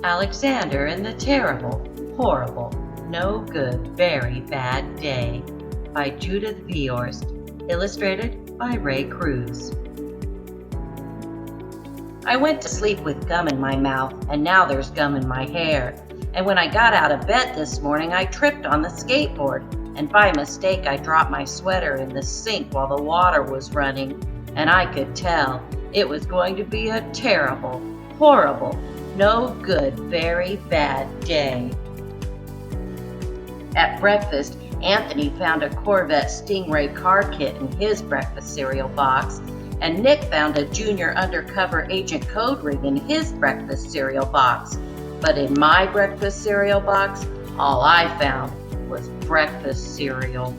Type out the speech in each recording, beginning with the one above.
Alexander and the Terrible, Horrible, No Good, Very Bad Day by Judith Viorst, illustrated by Ray Cruz. I went to sleep with gum in my mouth, and now there's gum in my hair. And when I got out of bed this morning, I tripped on the skateboard, and by mistake I dropped my sweater in the sink while the water was running, and I could tell it was going to be a terrible, horrible, no good, very bad day. At breakfast, Anthony found a Corvette Stingray car kit in his breakfast cereal box, and Nick found a Junior Undercover Agent code ring in his breakfast cereal box. But in my breakfast cereal box, all I found was breakfast cereal.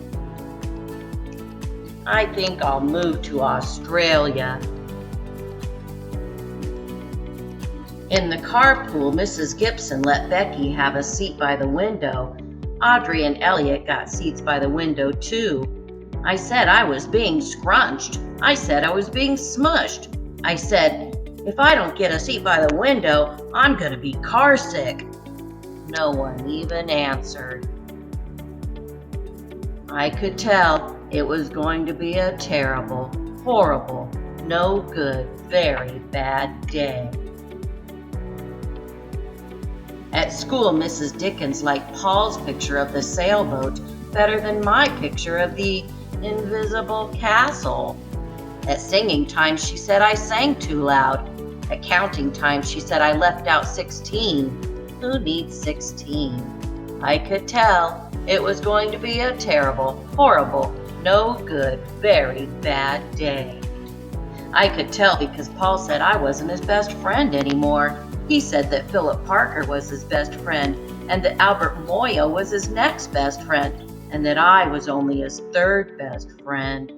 I think I'll move to Australia. In the carpool, Mrs. Gibson let Becky have a seat by the window. Audrey and Elliot got seats by the window too. I said I was being scrunched. I said I was being smushed. I said, if I don't get a seat by the window, I'm gonna be car sick. No one even answered. I could tell it was going to be a terrible, horrible, no good, very bad day. At school, Mrs. Dickens liked Paul's picture of the sailboat better than my picture of the invisible castle. At singing time, she said I sang too loud. At counting time, she said I left out 16. Who needs 16? I could tell it was going to be a terrible, horrible, no good, very bad day. I could tell because Paul said I wasn't his best friend anymore. He said that Philip Parker was his best friend, and that Albert Moya was his next best friend, and that I was only his third best friend.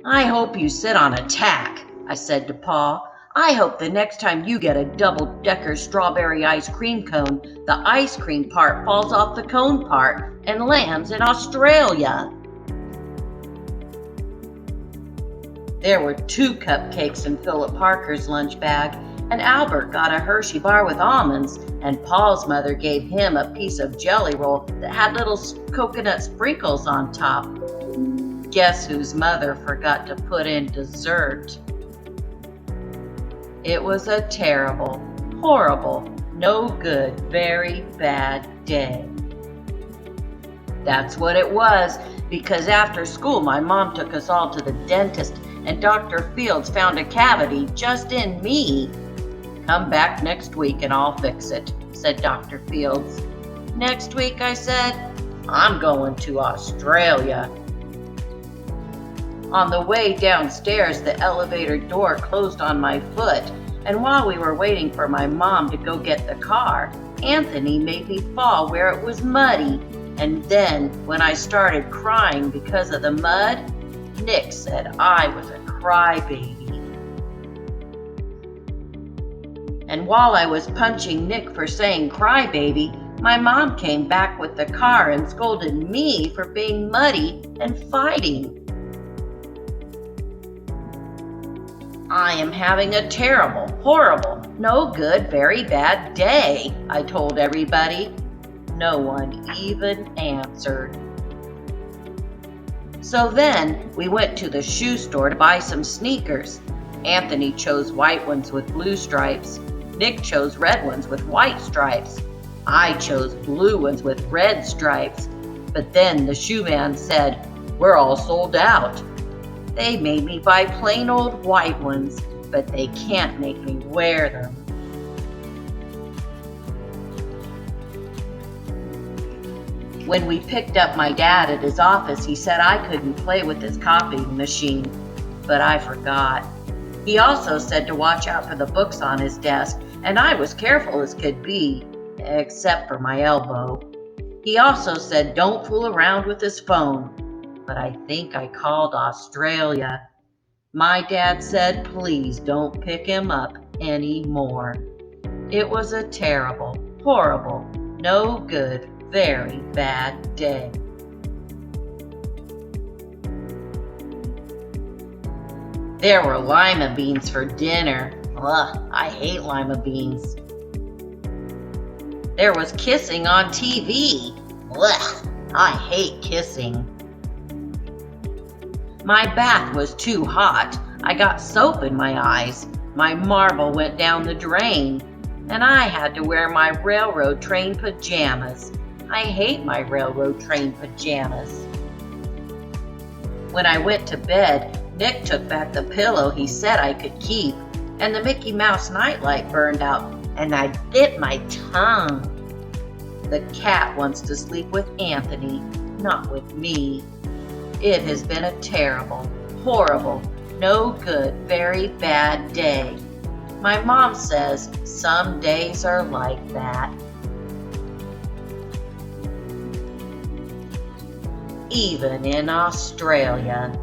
I hope you sit on a tack, I said to Paul. I hope the next time you get a double-decker strawberry ice cream cone, the ice cream part falls off the cone part and lands in Australia. There were 2 cupcakes in Philip Parker's lunch bag, and Albert got a Hershey bar with almonds, and Paul's mother gave him a piece of jelly roll that had little coconut sprinkles on top. Guess whose mother forgot to put in dessert? It was a terrible, horrible, no good, very bad day. That's what it was, because after school my mom took us all to the dentist, and Dr. Fields found a cavity just in me. Come back next week and I'll fix it, said Dr. Fields. Next week, I said, I'm going to Australia. On the way downstairs, the elevator door closed on my foot, and while we were waiting for my mom to go get the car, Anthony made me fall where it was muddy. And then, when I started crying because of the mud, Nick said I was a crybaby. And while I was punching Nick for saying crybaby, my mom came back with the car and scolded me for being muddy and fighting. I am having a terrible, horrible, no good, very bad day, I told everybody. No one even answered. So then we went to the shoe store to buy some sneakers. Anthony chose white ones with blue stripes. Nick chose red ones with white stripes. I chose blue ones with red stripes. But then the shoe man said, we're all sold out. They made me buy plain old white ones, but they can't make me wear them. When we picked up my dad at his office, he said I couldn't play with his copying machine, but I forgot. He also said to watch out for the books on his desk, and I was careful as could be, except for my elbow. He also said don't fool around with his phone, but I think I called Australia. My dad said please don't pick him up anymore. It was a terrible, horrible, no good, very bad day. There were lima beans for dinner. Ugh, I hate lima beans. There was kissing on TV. Ugh, I hate kissing. My bath was too hot. I got soap in my eyes. My marble went down the drain. And I had to wear my railroad train pajamas. I hate my railroad train pajamas. When I went to bed, Nick took back the pillow he said I could keep, and the Mickey Mouse nightlight burned out, and I bit my tongue. The cat wants to sleep with Anthony, not with me. It has been a terrible, horrible, no good, very bad day. My mom says some days are like that. Even in Australia.